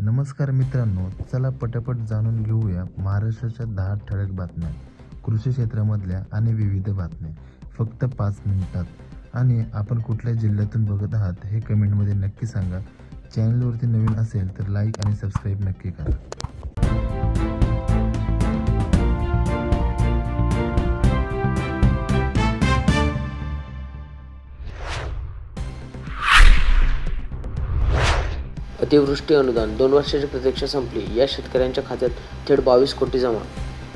नमस्कार मित्रांनो, चला पटापट जाणून घेऊया महाराष्ट्राच्या 10 ठळक बातम्या, कृषी क्षेत्रामधल्या आणि विविध बातम्या फक्त 5 मिनिटात. आणि आपण कुठल्या जिल्ह्यातून बघत आहात हे कमेंटमध्ये नक्की सांगा. चॅनलवरती नवीन असेल तर लाईक आणि सबस्क्राईब नक्की करा. अतिवृष्टी अनुदान 2 वर्षाची प्रतीक्षा संपली. या शेतकऱ्यांच्या खात्यात थेट 22 कोटी जमा.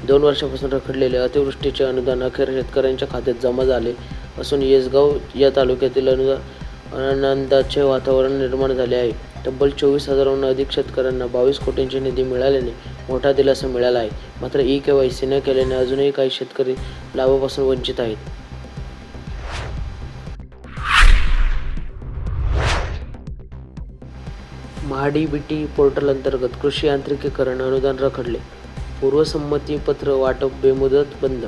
2 वर्षापासून रखडलेले अतिवृष्टीचे अनुदान अखेर शेतकऱ्यांच्या खात्यात जमा झाले असून येसगाव या तालुक्यातील आनंदाचे वातावरण निर्माण झाले आहे. तब्बल 24,000हून अधिक शेतकऱ्यांना 22 कोटींचे निधी मिळाल्याने मोठा दिलासा मिळाला आहे. मात्र ई-केवायसी न केल्याने अजूनही काही शेतकरी लाभापासून वंचित आहेत. महाडीबीटी पोर्टल अंतर्गत कृषी यांत्रिकीकरण अनुदान रखडले. पूर्वसंमतीपत्र वाटप बेमुदत बंद.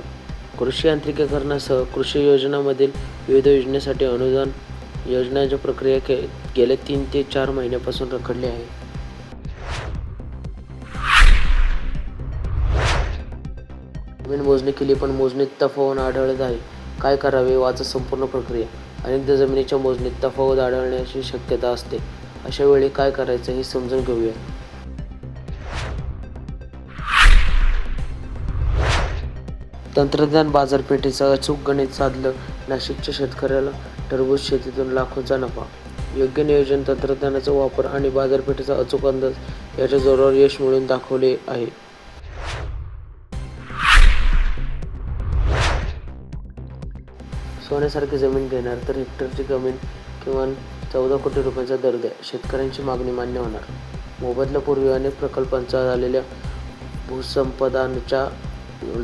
कृषी यांत्रिकीकरणासह कृषी योजनांमधील विविध योजनेसाठी अनुदान योजनांची प्रक्रिया गेल्या 3 ते 4 महिन्यांपासून रखडली आहे. जमीन मोजणी केली पण मोजणीत तफावत आढळत आहे. काय करावे? वाचा संपूर्ण प्रक्रिया. अनेकदा जमिनीच्या मोजणीत तफावत आढळण्याची शक्यता असते. अशा वेळी काय करायचं हे समजून घेऊया. तंत्रज्ञान बाजारपेठेचं अचूक गणित साधलं. नाशिकच्या शेतकऱ्याला टरबूज शेतीतून लाखोंचा नफा. योग्य नियोजन, तंत्रज्ञानाचा वापर आणि बाजारपेठेचा अचूक अंदाज याच्या जोरावर यश मिळवून दाखवले आहे. सोन्यासारखी जमीन घेणार तर हेक्टरची जमीन किमान 14 कोटी रुपयांचा दर द्या. शेतकऱ्यांची मागणी मान्य होणार. मोबदल्यापूर्वी अनेक प्रकल्पांचा झालेल्या भूसंपादनाच्या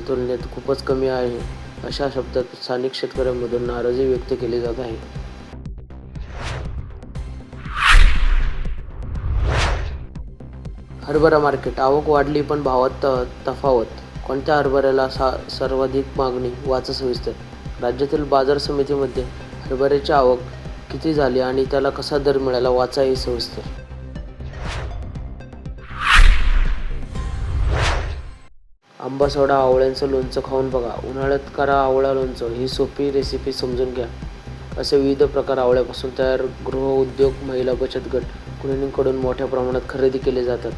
तुलनेत खूपच कमी आहे अशा शब्दात स्थानिक शेतकऱ्यांमधून नाराजी व्यक्त केली जात आहे. हरभरा मार्केट. आवक वाढली पण भावात तफावत. कोणत्या हरभऱ्याला सर्वाधिक मागणी? वाचा सविस्तर. राज्यातील बाजार समितीमध्ये हरभऱ्याची आवक किती झाली आणि त्याला कसा दर मिळाला? वाचा हे सविस्तर. आंबा सोडा आवळ्याचं लोणचं खाऊन बघा. उन्हाळ्यात करा आवळा लोणचं. ही सोपी रेसिपी समजून घ्या. असे विविध प्रकार आवळ्यापासून तयार गृहउद्योग, महिला बचत गट, गृहिणींकडून मोठ्या प्रमाणात खरेदी केले जातात.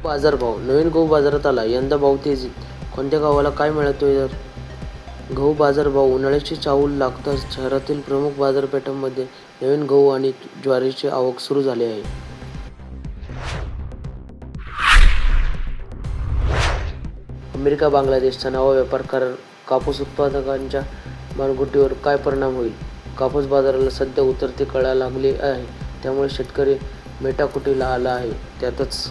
बाजारभाव. नवीन गहू बाजारात आला. यंदा भाव तेजीत. कोणत्या गव्हाला काय मिळतोय दर? गहू बाजारभाव. उन्हाळ्याची चाहूल लागताच शहरातील प्रमुख बाजारपेठांमध्ये नवीन गहू आणि ज्वारीची आवक सुरू झाली आहे. अमेरिका बांगलादेशचा नवा व्यापार करार. कापूस उत्पादकांच्या मानगुटीवर काय परिणाम होईल? कापूस बाजाराला सध्या उतरती कळा लागली आहे. त्यामुळे शेतकरी मेटाकुटीला आला आहे. त्यातच